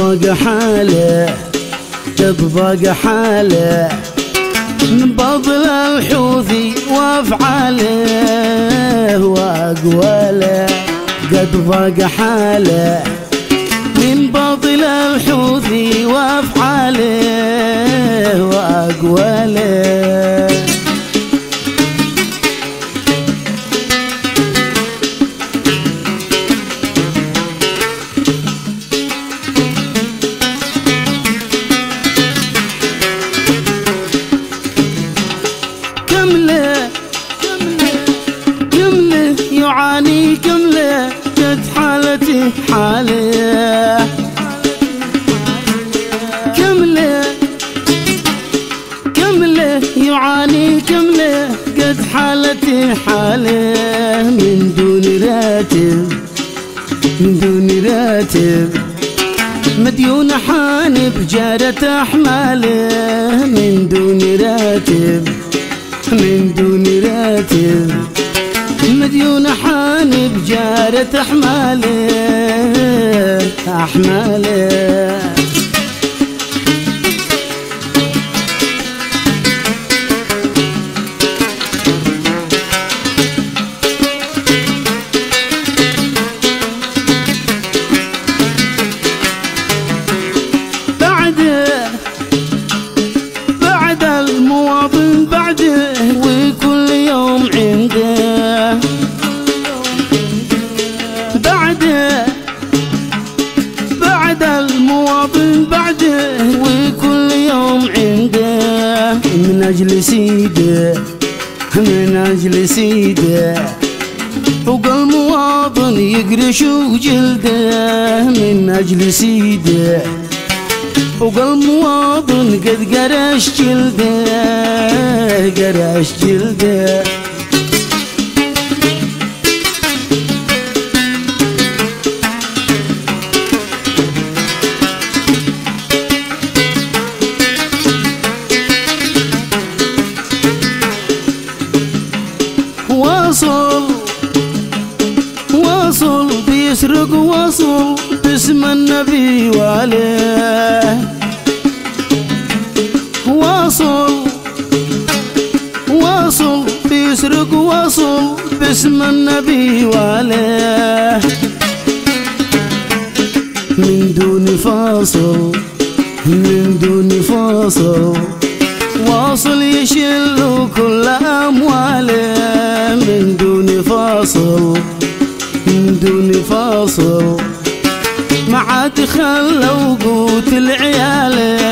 ضاق حاله قد ضاق حاله من بطل الحوثي وافعاله واقواله قد ضاق حاله من بطل الحوثي وافعاله واقواله كمله يعاني كمله قد حالته حاله كمله يعاني كمله قد حالته حاله من دون راتب مديون حانب جارة أحماله من دون راتب مديون حانب جارة أحماله بعد المواطن بعده وكل يوم عنده بعد المواطن بعده وكل يوم عنده من أجل سيده فوق المواطن يقرش وجلده من أجل سيده فوق المواطن قد قرش جلده واصل بيسرق واصل باسم النبي وعليه واصل بيسرق واصل باسم النبي وعليه من دون فاصل واصل يشل كل أمواله من دون فاصل ما عاد خلوا قوت العياله